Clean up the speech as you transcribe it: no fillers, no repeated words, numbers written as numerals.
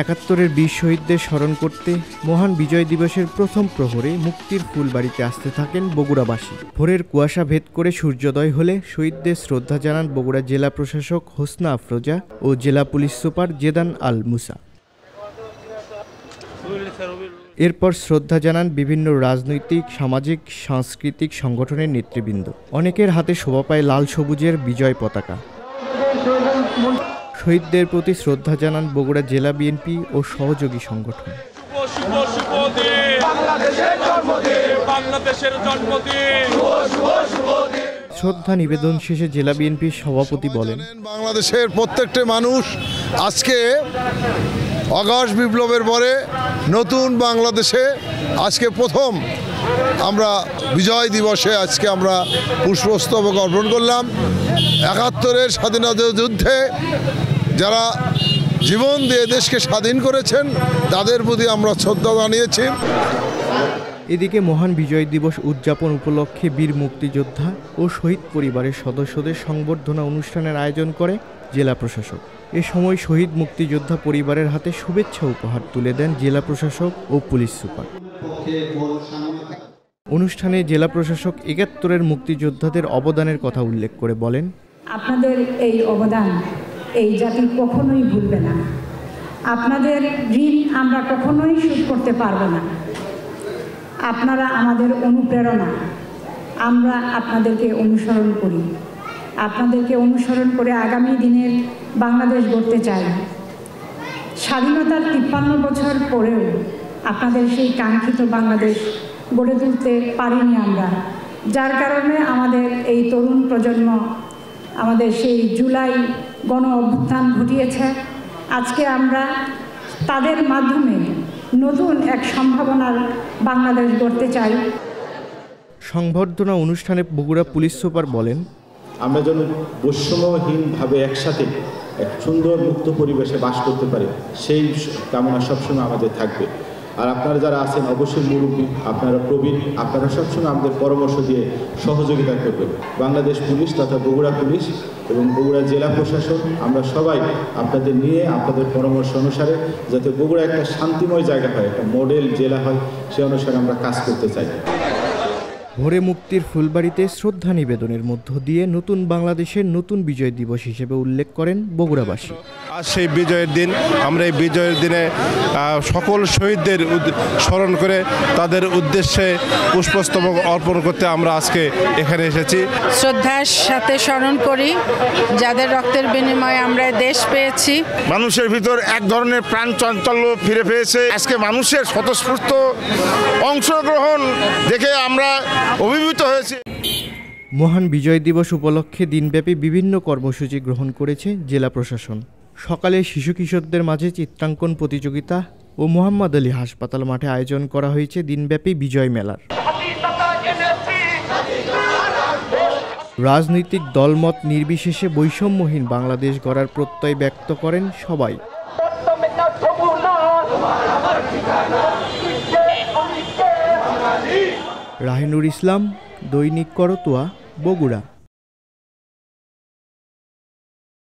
৭১-এর বীর শহীদদের স্মরণ করতে মহান বিজয় দিবসের প্রথম প্রহরে মুক্তির ফুলবাড়িতে আসতে থাকেন বগুড়াবাসী। ভোরের কুয়াশা ভেদ করে সূর্যোদয় হলে শহীদদের শ্রদ্ধা জানান বগুড়া জেলা প্রশাসক হোসনা আফরোজা ও জেলা পুলিশ সুপার জেদান আল মুসা। এরপর শ্রদ্ধা জানান বিভিন্ন রাজনৈতিক, সামাজিক, সাংস্কৃতিক সংগঠনের নেতৃবৃন্দ। অনেকের হাতে শোভা পায় লাল সবুজের বিজয় পতাকা। শহীদদের প্রতি শ্রদ্ধা জানান বগুড়া জেলা বিএনপি ও সহযোগী সংগঠন। শ্রদ্ধা নিবেদন শেষে জেলা বিএনপির সভাপতি বলেন, বাংলাদেশের প্রত্যেকটা মানুষ আজকে আগস্ট বিপ্লবের পরে নতুন বাংলাদেশে আজকে প্রথম আমরা বিজয় দিবসে আজকে আমরা পুষ্পস্তবক অর্পণ করলাম। ৭১-এর স্বাধীনতা যুদ্ধে যারা জীবন দিয়ে দেশকে স্বাধীন করেছেন তাদের প্রতি আমরা শ্রদ্ধা জানিয়েছি। এদিকে মহান বিজয় দিবস উদযাপন উপলক্ষে বীর মুক্তিযোদ্ধা ও শহীদ পরিবারের সদস্যদের সংবর্ধনা অনুষ্ঠানের আয়োজন করে জেলা প্রশাসক। এ সময় শহীদ মুক্তিযোদ্ধা পরিবারের হাতে শুভেচ্ছা উপহার তুলে দেন জেলা প্রশাসক ও পুলিশ সুপার। অনুষ্ঠানে জেলা প্রশাসক ৭১-এর মুক্তিযোদ্ধাদের অবদানের কথা উল্লেখ করে বলেন, আপনাদের এই অবদান এই জাতি কখনোই ভুলবে না। আপনাদের ঋণ আমরা কখনোই শোধ করতে পারবো না। আপনারা আমাদের অনুপ্রেরণা। আমরা আপনাদেরকে অনুসরণ করি। আপনাদেরকে অনুসরণ করে আগামী দিনের বাংলাদেশ গড়তে চাই। স্বাধীনতার ৫৩ বছর পরেও আপনাদের সেই কাঙ্ক্ষিত বাংলাদেশ গড়ে তুলতে পারিনি আমরা, যার কারণে আমাদের এই তরুণ প্রজন্ম আমাদের সেই জুলাই গণ অভ্যুত্থান ঘটিয়েছে। আজকে আমরা তাদের মাধ্যমে নতুন এক সম্ভাবনার বাংলাদেশ গড়তে চাই। সংবর্ধনা অনুষ্ঠানে বগুড়া পুলিশ সুপার বলেন, আমরা যেন বৈষম্যহীনভাবে একসাথে এক সুন্দর মুক্ত পরিবেশে বাস করতে পারি, সেই কামনা সবসময় আমাদের থাকবে। আর আপনারা যারা আছেন অবশ্যই মুরব্বী, আপনারা প্রবীণ, আপনারা সবসময় আমাদের পরামর্শ দিয়ে সহযোগিতা করবেন। বাংলাদেশ পুলিশ তথা বগুড়া পুলিশ এবং বগুড়া জেলা প্রশাসন আমরা সবাই আপনাদের নিয়ে আপনাদের পরামর্শ অনুসারে যাতে বগুড়া একটা শান্তিময় জায়গা হয়, একটা মডেল জেলা হয়, সে অনুসারে আমরা কাজ করতে চাই। ভোরে মুক্তির ফুলবাড়িতে শ্রদ্ধা নিবেদনের মধ্য দিয়ে নতুন বাংলাদেশের নতুন বিজয় দিবস হিসেবে উল্লেখ করেন বগুড়াবাসী। আজ সেই বিজয়ের দিন, আমরা এই বিজয়ের দিনে সকল শহীদদের স্মরণ করে তাদের উদ্দেশ্যে পুষ্পস্তবক অর্পণ করতে আমরা আজকে এখানে এসেছি। শ্রদ্ধার সাথে স্মরণ করি যাদের রক্তের বিনিময়ে আমরা দেশ পেয়েছি। মানুষের ভিতর এক ধরনের প্রাণ চাঞ্চল্য ফিরে পেয়েছে। আজকে মানুষের স্বতঃস্ফূর্ত অংশগ্রহণ দেখে আমরা অভিভূত হয়েছে। মহান বিজয় দিবস উপলক্ষে দিনব্যাপী বিভিন্ন কর্মসূচি গ্রহণ করেছে জেলা প্রশাসন। সকালে শিশু কিশোরদের মাঝে চিত্রাঙ্কন প্রতিযোগিতা ও মোহাম্মদ আলী হাসপাতাল মাঠে আয়োজন করা হয়েছে দিনব্যাপী বিজয় মেলার। রাজনৈতিক দলমত নির্বিশেষে বৈষম্যহীন বাংলাদেশ গড়ার প্রত্যয় ব্যক্ত করেন সবাই। রাহিনুর ইসলাম, দৈনিক করতোয়া, বগুড়া।